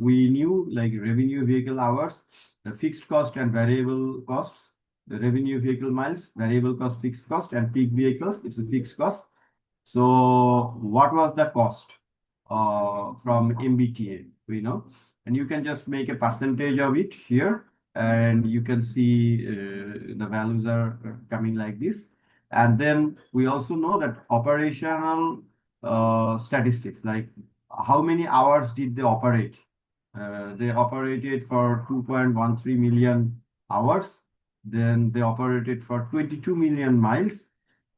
we knew like revenue vehicle hours, the fixed cost and variable costs, the revenue vehicle miles, variable cost, fixed cost, and peak vehicles, it's a fixed cost. So what was the cost from MBTA, we know, and you can just make a percentage of it here, and you can see the values are coming like this. And then we also know that operational statistics, like how many hours did they operate? They operated for 2.13 million hours. Then they operated for 22 million miles,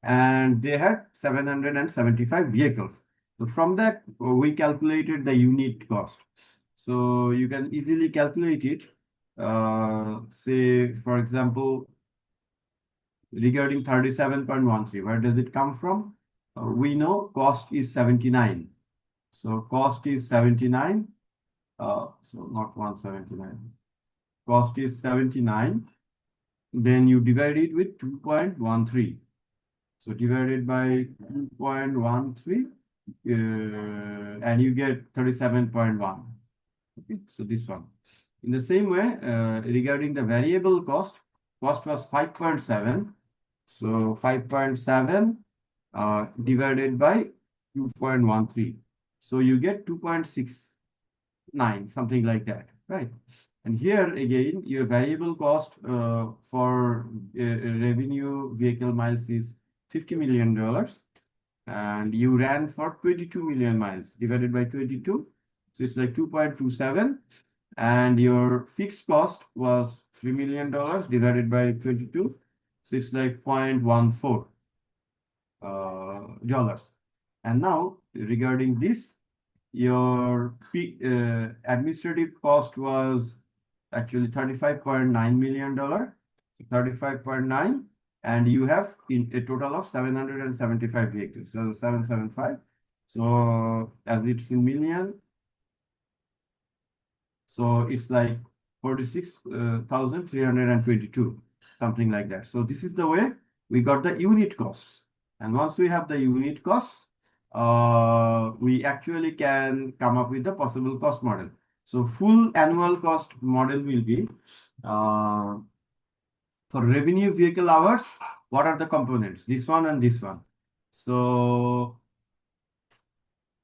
and they had 775 vehicles. So from that, we calculated the unit cost. So you can easily calculate it. Say, for example, regarding 37.13, where does it come from? We know cost is 79. So cost is 79. So not 179. Cost is 79. Then you divide it with 2.13. So divided by 2.13, and you get 37.1. Okay, so this one. In the same way, regarding the variable cost, cost was 5.7. So 5.7 divided by 2.13. So you get 2.69, something like that, right? And here again, your variable cost for revenue vehicle miles is $50 million, and you ran for 22 million miles divided by 22. So it's like 2.27, and your fixed cost was $3 million divided by 22. So it's like 0.14 dollars. And now regarding this, your administrative cost was actually $35.9 million, 35.9, and you have in a total of 775 vehicles. So 775. So as it's in million, so it's like 46,322, something like that. So this is the way we got the unit costs. And once we have the unit costs, we actually can come up with the possible cost model. So full annual cost model will be for revenue vehicle hours, what are the components? This one and this one. So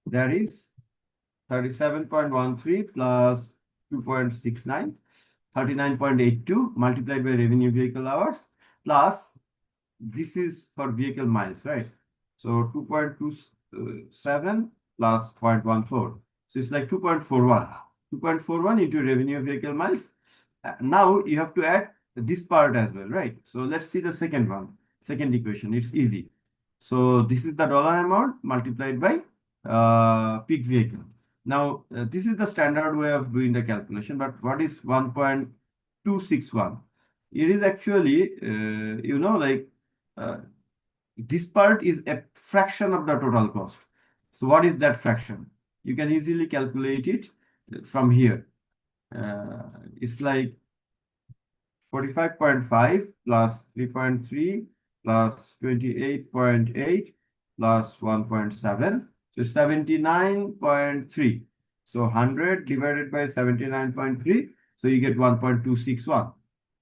there is 37.13 plus 2.69, 39.82 multiplied by revenue vehicle hours, plus this is for vehicle miles, right? So 2.27 plus 0.14. So it's like 2.41. 2.41 into revenue vehicle miles. Now you have to add this part as well, right? So let's see the second one, second equation. It's easy. So this is the dollar amount multiplied by peak vehicle. Now this is the standard way of doing the calculation, but what is 1.261? It is actually, this part is a fraction of the total cost. So what is that fraction? You can easily calculate it from here. It's like 45.5 plus 3.3 plus 28.8 plus 1.7. So 79.3. So 100 divided by 79.3. So you get 1.261.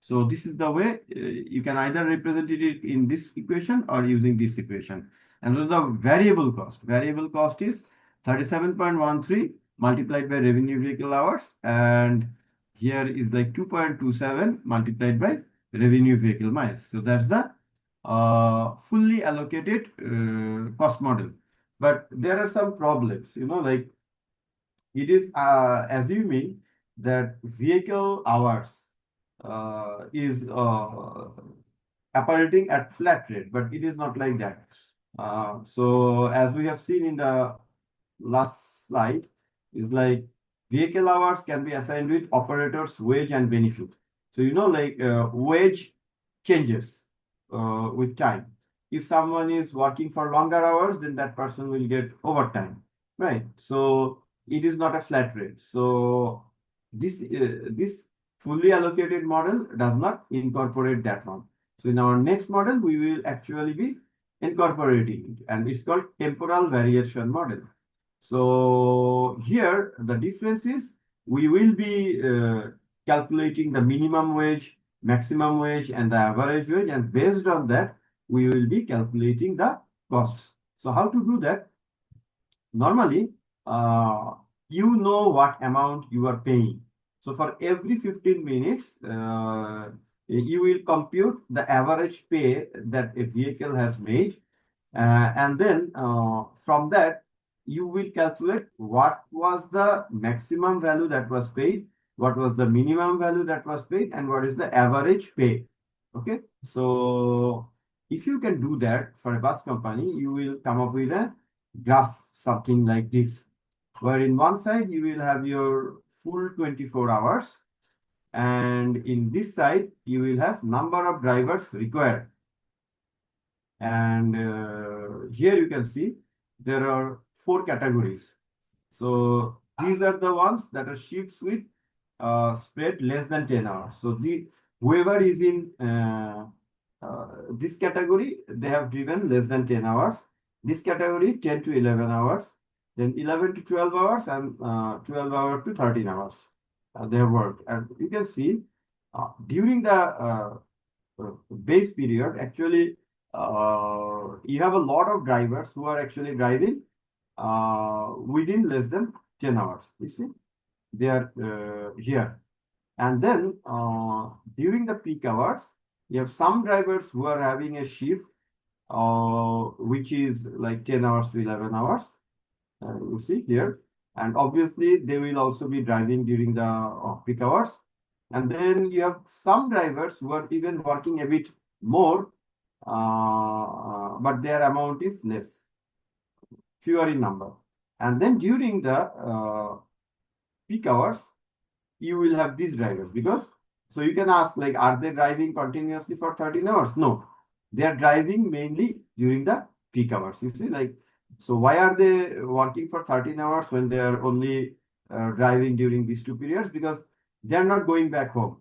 So this is the way you can either represent it in this equation or using this equation. And so the variable cost. Variable cost is 37.13 multiplied by revenue vehicle hours, and here is like 2.27 multiplied by revenue vehicle miles. So that's the fully allocated cost model. But there are some problems, like it is assuming that vehicle hours is operating at flat rate, but it is not like that. So as we have seen in the last slide, is like vehicle hours can be assigned with operators wage and benefit. So like wage changes with time. If someone is working for longer hours, then that person will get overtime, right? So it is not a flat rate. So this fully allocated model does not incorporate that one. So in our next model, we will actually be incorporating it, and it's called temporal variation model. So here the difference is we will be calculating the minimum wage, maximum wage, and the average wage, and based on that, we will be calculating the costs. So how to do that? Normally, you know what amount you are paying. So for every 15 minutes, you will compute the average pay that a vehicle has made. And then from that, you will calculate what was the maximum value that was paid, what was the minimum value that was paid, and what is the average pay. Okay. So if you can do that for a bus company, you will come up with a graph, something like this, where in one side you will have your full 24 hours, and in this side you will have number of drivers required. And here you can see there are 4 categories. So these are the ones that are shifts with spread less than 10 hours. So the whoever is in this category, they have driven less than 10 hours. This category 10 to 11 hours, then 11 to 12 hours, and 12 hours to 13 hours. They have worked. And you can see during the base period, actually, you have a lot of drivers who are actually driving within less than 10 hours. You see, they are here. And then during the peak hours, you have some drivers who are having a shift which is like 10 hours to 11 hours. You see here. And obviously, they will also be driving during the peak hours. And then you have some drivers who are even working a bit more, but their amount is less, fewer in number. And then during the peak hours, you will have these drivers, because so you can ask, like, are they driving continuously for 13 hours? No, they are driving mainly during the peak hours. You see, like, so why are they working for 13 hours when they are only driving during these 2 periods? Because they are not going back home.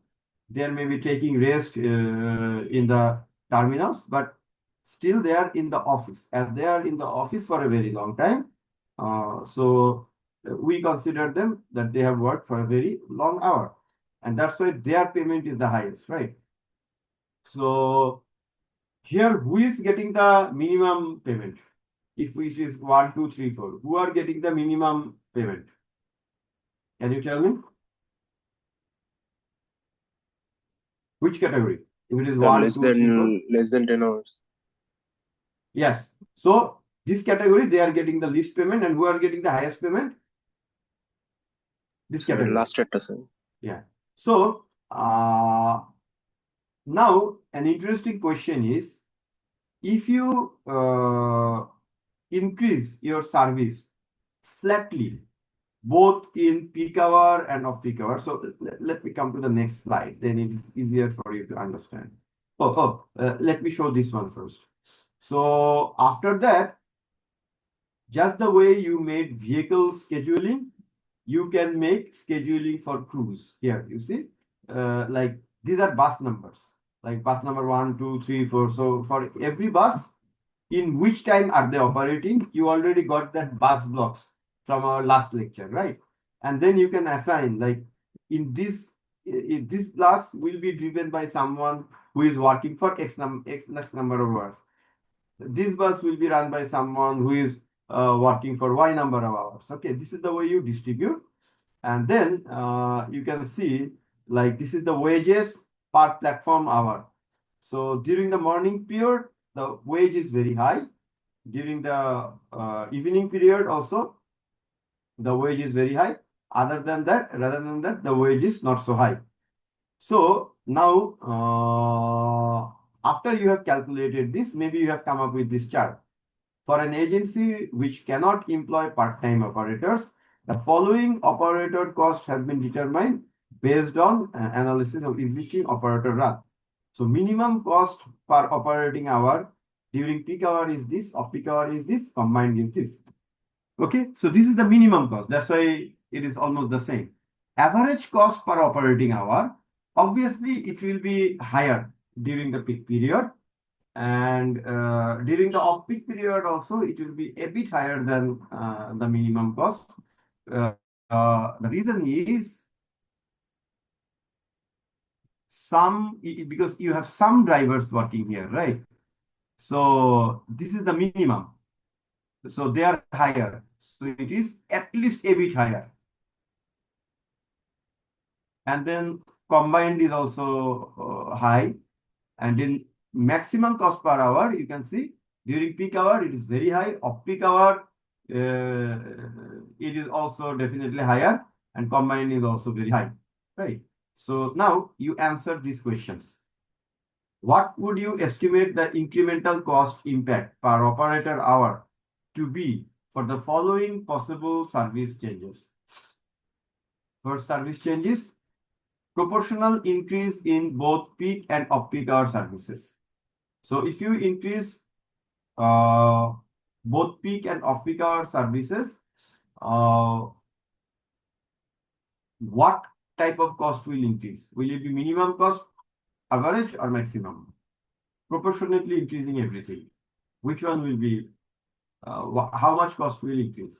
They are maybe taking rest in the terminals, but still they are in the office. As they are in the office for a very long time, so we consider them that they have worked for a very long hour, and that's why their payment is the highest, right? So here, who is getting the minimum payment? If it is 1, 2, 3, 4, who are getting the minimum payment? Can you tell me which category? If it is The 1, 2, 3, 4, less than 10 hours. yes. So this category, they are getting the least payment, and who are getting the highest payment? This So category. last person. Yeah. So now an interesting question is, if you increase your service flatly, both in peak hour and off peak hour. So let me come to the next slide, then it is easier for you to understand. Let me show this one first. So after that, just the way you made vehicle scheduling, you can make scheduling for crews. Here, you see, like these are bus numbers, like bus number 1, 2, 3, 4. So for every bus, in which time are they operating? You already got that bus blocks from our last lecture, right? And then you can assign, like, in this, if this bus will be driven by someone who is working for X number of hours. This bus will be run by someone who is working for Y number of hours. Okay, this is the way you distribute. And then you can see, like, this is the wages per platform hour. So during the morning period, the wage is very high. During the evening period also, the wage is very high. Rather than that, the wage is not so high. So now, after you have calculated this, maybe you have come up with this chart. For an agency which cannot employ part-time operators, the following operator costs have been determined based on analysis of existing operator run. So minimum cost per operating hour during peak hour is this, off peak hour is this, combined is this. Okay, so this is the minimum cost. That's why it is almost the same. Average cost per operating hour, obviously it will be higher during the peak period, and during the off-peak period also, it will be a bit higher than the minimum cost. the reason is because you have some drivers working here, right? So this is the minimum. So they are higher. So it is at least a bit higher. And then combined is also high. And in maximum cost per hour, you can see during peak hour, it is very high. Off peak hour, it is also definitely higher. And combined is also very high, right? So now you answer these questions. What would you estimate the incremental cost impact per operator hour to be for the following possible service changes? First service changes, proportional increase in both peak and off-peak hour services. So if you increase both peak and off-peak hour services, what type of cost will increase? Will it be minimum cost, average, or maximum? Proportionately increasing everything. Which one will be, how much cost will increase?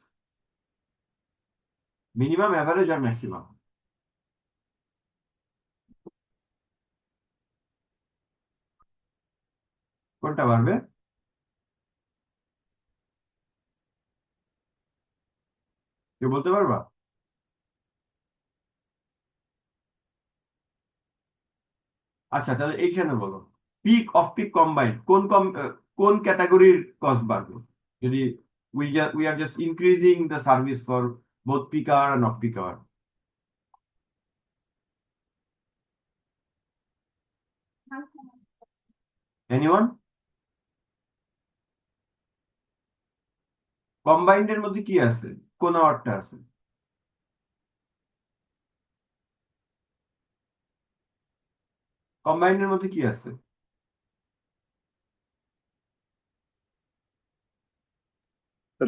Minimum, average, or maximum? কোনটা বাড়বে? কেউ বলতে পারবা? আচ্ছা তাহলে এইখানে বলো peak of pick combined কোন ক্যাটাগরির কস্ট বাড়বে যদি we are just increasing the service for both peak hour and off peak hour. Anyone? Combined এর মধ্যে কি আছে? কোন আওয়ারটা আছে? কম্বাইন্ড এর মধ্যে কি আছে?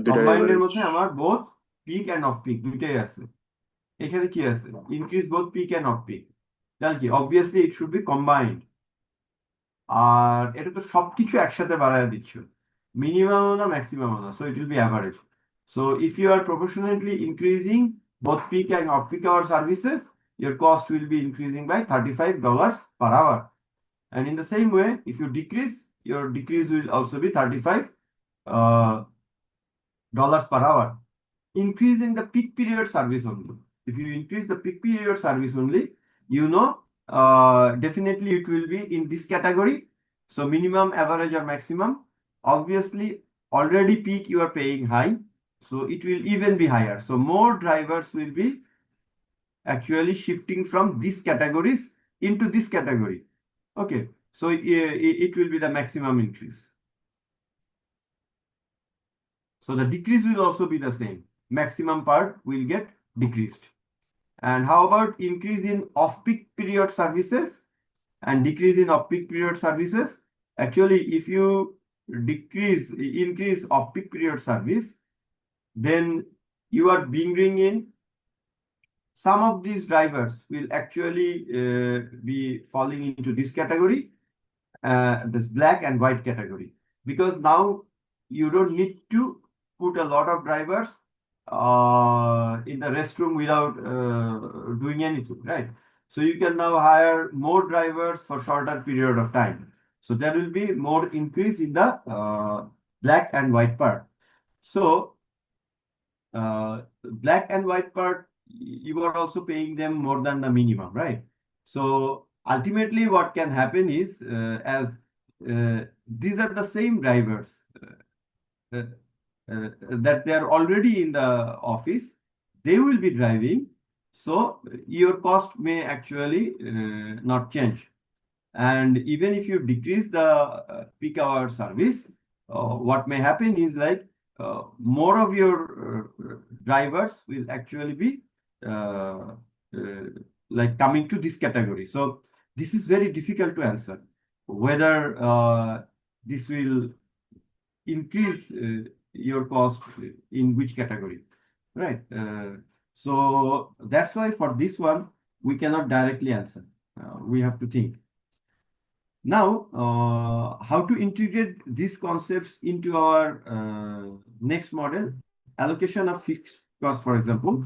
কম্বাইন্ড এর মধ্যে আমার both peak and off peak দুইটাই আছে। এখানে কি আছে? Increase both peak and off peak. তাহলে কি obviously it should be combined. আর এটা তো সবকিছু একসাথে বাড়ায় দিচ্ছ, মিনিমাম না ম্যাক্সিমাম না, so it will be average. So if you are proportionately increasing both peak and off peak hour services, your cost will be increasing by $35 per hour. And in the same way, if you decrease, your decrease will also be $35 dollars per hour. Increasing the peak period service only. If you increase the peak period service only, you know, definitely it will be in this category. So minimum, average, or maximum. Obviously, already peak you are paying high, so it will even be higher. So more drivers will be actually shifting from these categories into this category. Okay, so it will be the maximum increase. So the decrease will also be the same. Maximum part will get decreased. And how about increase in off-peak period services and decrease in off-peak period services? Actually, if you increase off-peak period service, then you are bringing in some of these drivers will actually be falling into this category, this black and white category, because now you don't need to put a lot of drivers in the restroom without doing anything, right? So you can now hire more drivers for shorter period of time. So there will be more increase in the black and white part. So black and white part, you are also paying them more than the minimum, right? So ultimately what can happen is as these are the same drivers uh, that they are already in the office, they will be driving. So your cost may actually not change. And even if you decrease the peak hour service, what may happen is like more of your drivers will actually be like coming to this category. So this is very difficult to answer whether this will increase your cost in which category, right? So that's why for this one, we cannot directly answer. We have to think. Now, how to integrate these concepts into our next model, allocation of fixed cost, for example.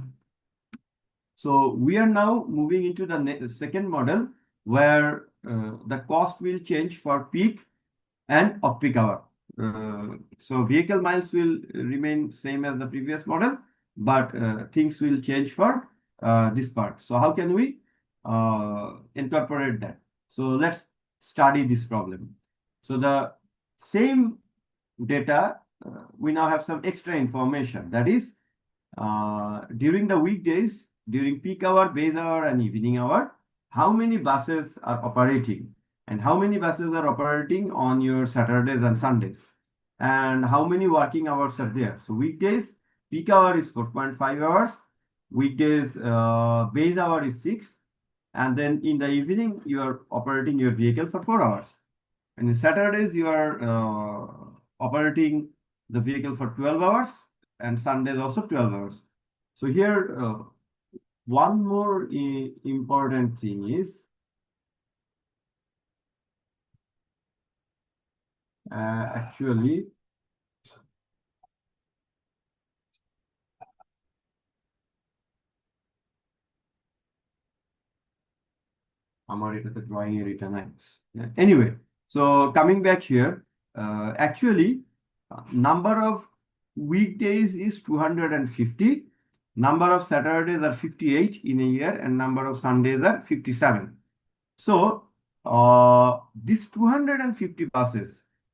So we are now moving into the second model where the cost will change for peak and off-peak hour. So vehicle miles will remain same as the previous model, but things will change for this part. So how can we incorporate that? So let's study this problem. So the same data, we now have some extra information. That is, during the weekdays, during peak hour, base hour, and evening hour, how many buses are operating, and how many buses are operating on your Saturdays and Sundays, and how many working hours are there. So weekdays, peak hour is 4.5 hours, weekdays, base hour is 6, and then in the evening, you are operating your vehicle for 4 hours. And in Saturdays, you are operating the vehicle for 12 hours, and Sundays also 12 hours. So here, one more important thing is actually আমার এটাতে drawing এর এটা নাই। Anyway, so coming back here, actually, number of weekdays is 250, number of Saturdays are 58 in a year, and number of Sundays are 57. So these 250 buses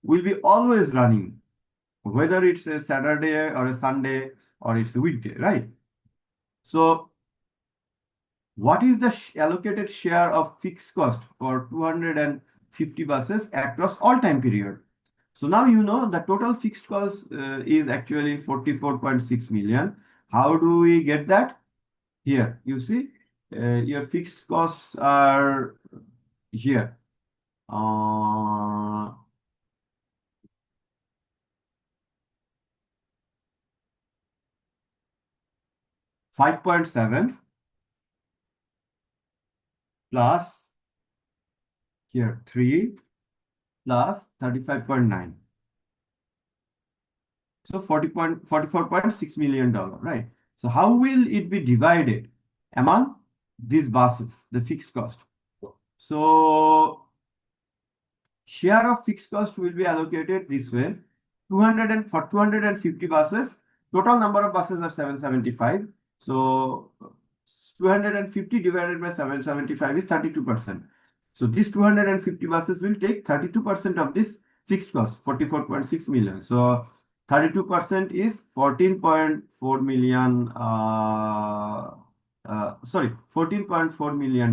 will be always running, whether it's a Saturday or a Sunday or it's a weekday, right? So what is the allocated share of fixed cost for 250 buses across all time period? So now you know the total fixed cost is actually 44.6 million. How do we get that? Here, you see, your fixed costs are here. 5.7 plus here 3 plus 35.9. So $44.6 million, right? So how will it be divided among these buses, the fixed cost? So share of fixed cost will be allocated this way. 250 buses, total number of buses are 775. So 250 divided by 775 is 32%. So these 250 buses will take 32% of this fixed cost, 44.6 million. So 32% is 14.4 million, sorry, $14.4 million.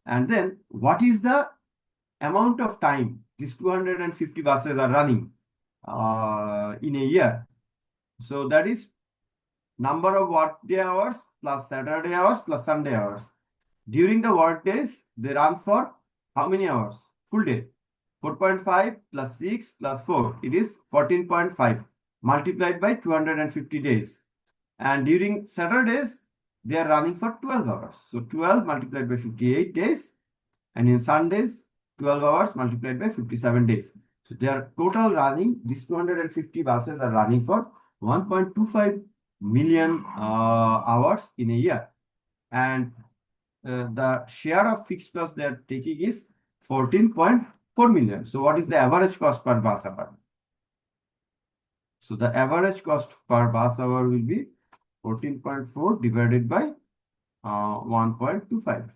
And then what is the amount of time these 250 buses are running in a year? So that is number of workday hours plus Saturday hours plus Sunday hours. During the work days, they run for how many hours? Full day. 4.5 plus 6 plus 4. It is 14.5 multiplied by 250 days. And during Saturdays, they are running for 12 hours. So 12 multiplied by 58 days. And in Sundays, 12 hours multiplied by 57 days. So their total running, these 250 buses are running for 1.25 million hours in a year. And the share of fixed cost they are taking is 14.4 million. So what is the average cost per bus hour? So the average cost per bus hour will be 14.4 divided by 1.25.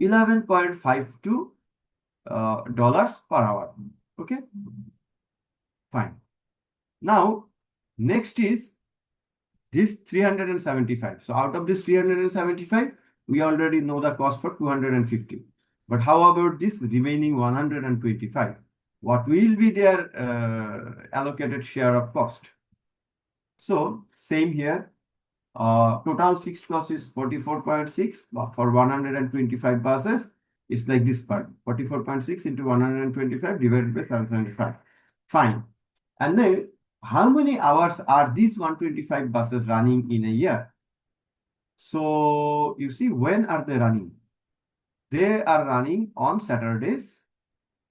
$11.52 dollars per hour. Okay, fine. Now, next is this 375. So out of this 375, we already know the cost for 250. But how about this remaining 125? What will be their allocated share of cost? So same here. Total fixed cost is 44.6 for 125 buses. It's like this part, 44.6 into 125 divided by 775. Fine. And then how many hours are these 125 buses running in a year? So you see, when are they running? They are running on Saturdays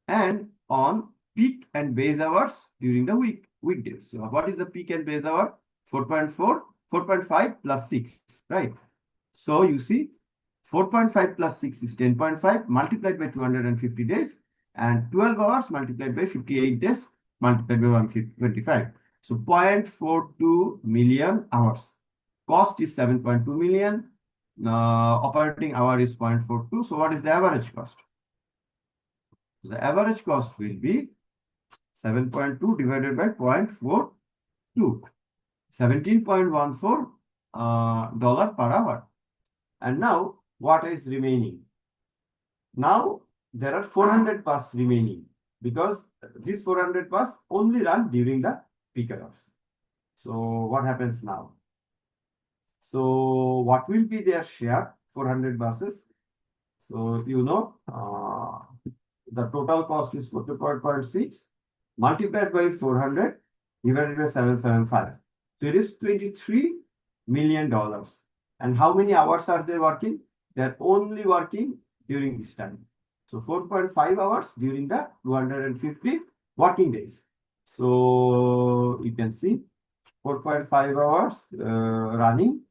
and on peak and base hours during the weekdays. So what is the peak and base hour? 4.4, 4.5 plus 6, right? So you see 4.5 plus 6 is 10.5 multiplied by 250 days, and 12 hours multiplied by 58 days multiplied by 125. So 0.42 million hours. Cost is 7.2 million. Operating hour is 0.42. So what is the average cost? The average cost will be 7.2 divided by 0.42. 17.14 dollar per hour. And now what is remaining? Now there are 400 bus remaining because these 400 bus only run during the peak hours. So what happens now? So what will be their share? 400 buses. So you know the total cost is 44.6 multiplied by 400 divided by 775. So it is $23 million. And how many hours are they working? They are only working during this time. So 4.5 hours during the 250 working days. So you can see 4.5 hours running,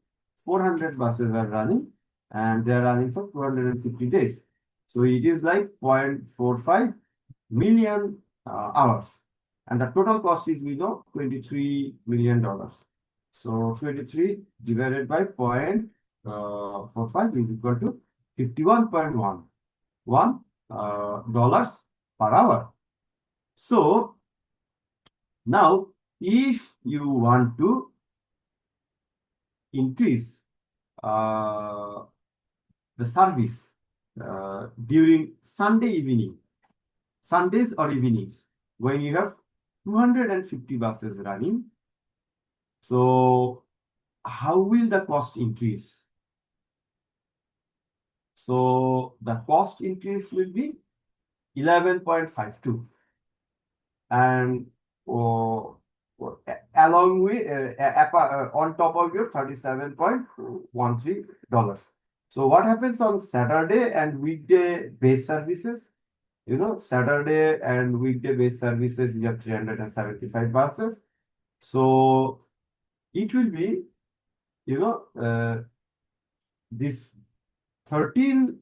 400 buses are running, and they are running for 250 days. So it is like 0.45 million hours. And the total cost is, we know, $23 million. So 23 divided by 0.45 is equal to 51.1 dollars per hour. So now if you want to increase the service during Sunday evening, Sundays or evenings, when you have 250 buses running, so how will the cost increase? So the cost increase will be 11.52, and along with on top of your $37.13. So what happens on Saturday and weekday base services? You know, Saturday and weekday base services, you have 375 buses. So it will be, you know, this 13.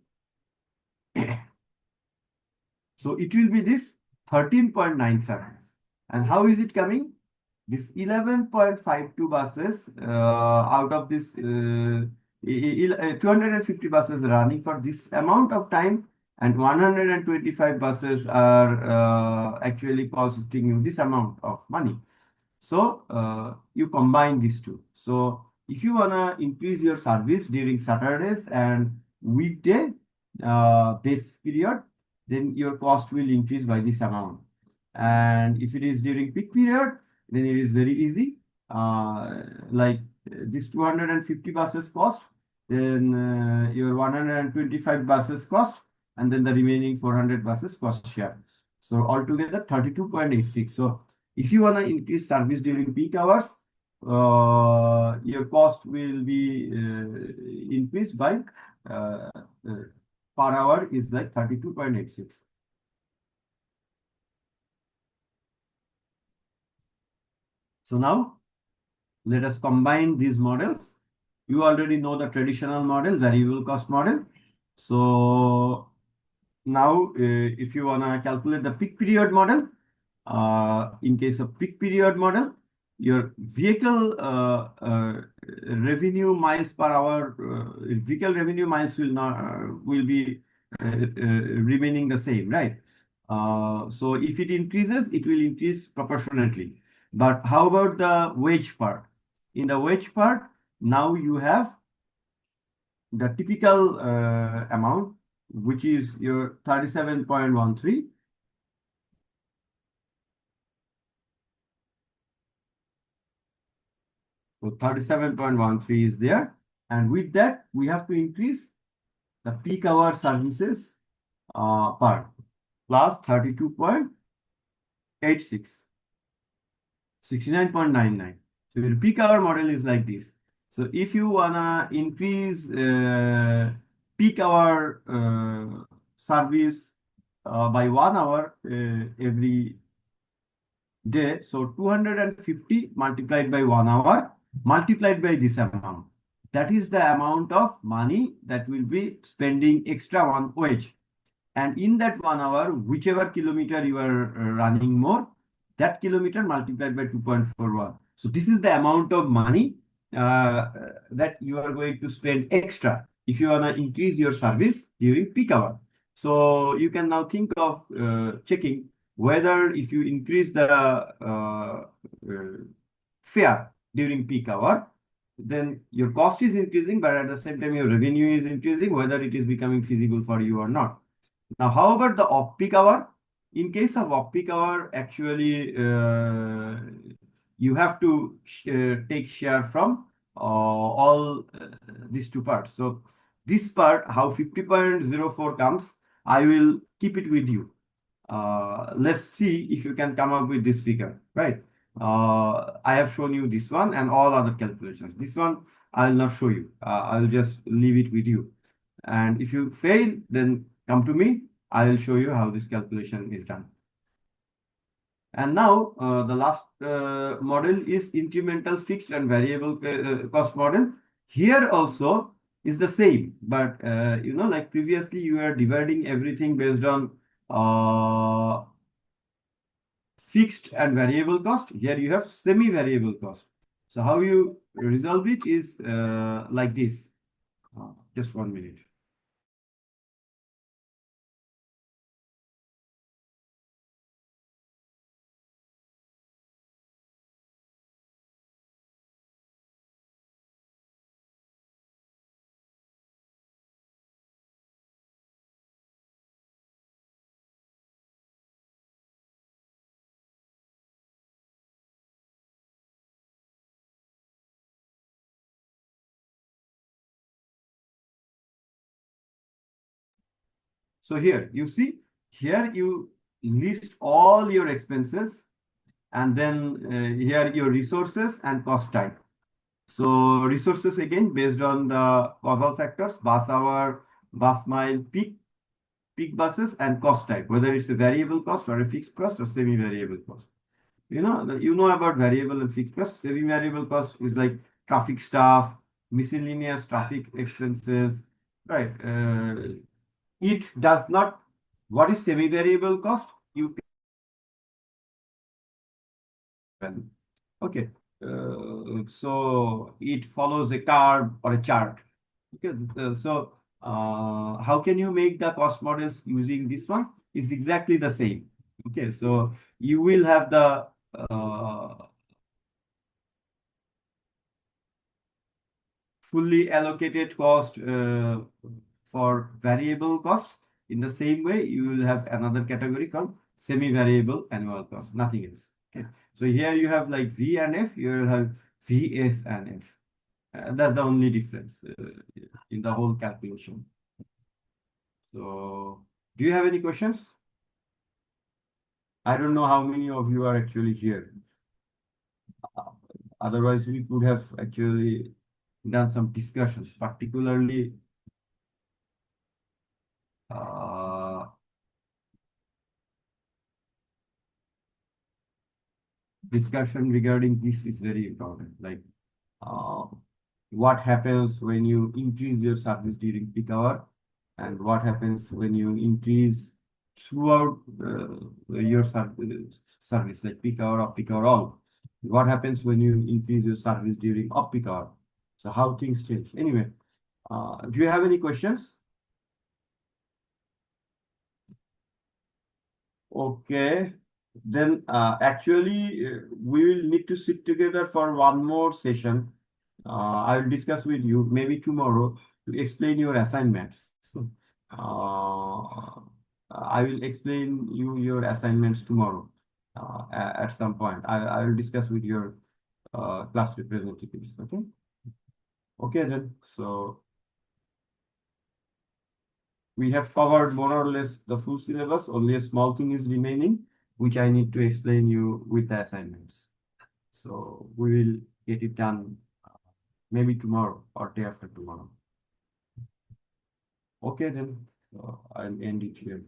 So it will be this 13.97. And how is it coming? This 11.52 buses out of this 250 buses running for this amount of time, and 125 buses are actually costing you this amount of money. So you combine these two. So if you wanna increase your service during Saturdays and weekday base period, then your cost will increase by this amount. And if it is during peak period, then it is very easy. Like this 250 buses cost, then your 125 buses cost, and then the remaining 400 buses cost share. So altogether 32.86. So if you want to increase service during peak hours, your cost will be increased by per hour is like 32.86. So now let us combine these models. You already know the traditional model, variable cost model. So now if you want to calculate the peak period model, in case of peak period model, your vehicle revenue miles per hour, vehicle revenue miles will not will be remaining the same, right? So if it increases, it will increase proportionately. But how about the wage part? In the wage part, now you have the typical amount, which is your 37.13. So 37.13 is there. And with that, we have to increase the peak hour services per plus 32.86, 69.99. So your peak hour model is like this. So if you wanna increase peak hour service by 1 hour every day, so 250 multiplied by 1 hour multiplied by this amount. that is the amount of money that will be spending extra on wage. And in that 1 hour, whichever kilometer you are running more, that kilometer multiplied by 2.41. So this is the amount of money that you are going to spend extra if you want to increase your service during peak hour. So you can now think of checking whether if you increase the fare during peak hour, then your cost is increasing, but at the same time your revenue is increasing, whether it is becoming feasible for you or not. Now, how about the off-peak hour? In case of off-peak hour, actually, you have to take share from all these two parts. So this part, how 50.04 comes, I will keep it with you. Let's see if you can come up with this figure, right? I have shown you this one and all other calculations. This one I will not show you. I'll just leave it with you. And if you fail, then come to me. I will show you how this calculation is done. And now the last model is incremental fixed and variable cost model. Here also is the same, but like previously you are dividing everything based on fixed and variable cost. Here you have semi-variable cost. So how you resolve it is like this. Just 1 minute. So here you see, here you list all your expenses, and then here your resources and cost type. So resources again based on the causal factors, bus hour, bus mile, peak buses, and cost type, whether it's a variable cost or a fixed cost or semi-variable cost. You know about variable and fixed cost. Semi-variable cost is like traffic staff, miscellaneous traffic expenses, right? It does not. What is semi-variable cost? You can. Okay. So it follows a curve or a chart. Okay. How can you make the cost models using this one? It's exactly the same. Okay. So you will have the fully allocated cost for variable costs. In the same way, you will have another category called semi-variable annual cost, nothing else. Okay. So here you have like V and F, you will have VS and F. That's the only difference in the whole calculation. So, do you have any questions? I don't know how many of you are actually here. Otherwise, we could have actually done some discussions, particularly discussion regarding this is very important. Like, uh, what happens when you increase your service during peak hour, and what happens when you increase throughout your service, like peak hour, off peak hour, all. What happens when you increase your service during off peak hour? So how things change. Anyway, do you have any questions? Okay, then actually we will need to sit together for one more session. I will discuss with you maybe tomorrow to explain your assignments. I will explain you your assignments tomorrow at some point. I will discuss with your class representatives. Okay. Okay then. So we have covered more or less the full syllabus. Only a small thing is remaining, which I need to explain you with the assignments. So we will get it done maybe tomorrow or day after tomorrow. Okay then, I'll end it here.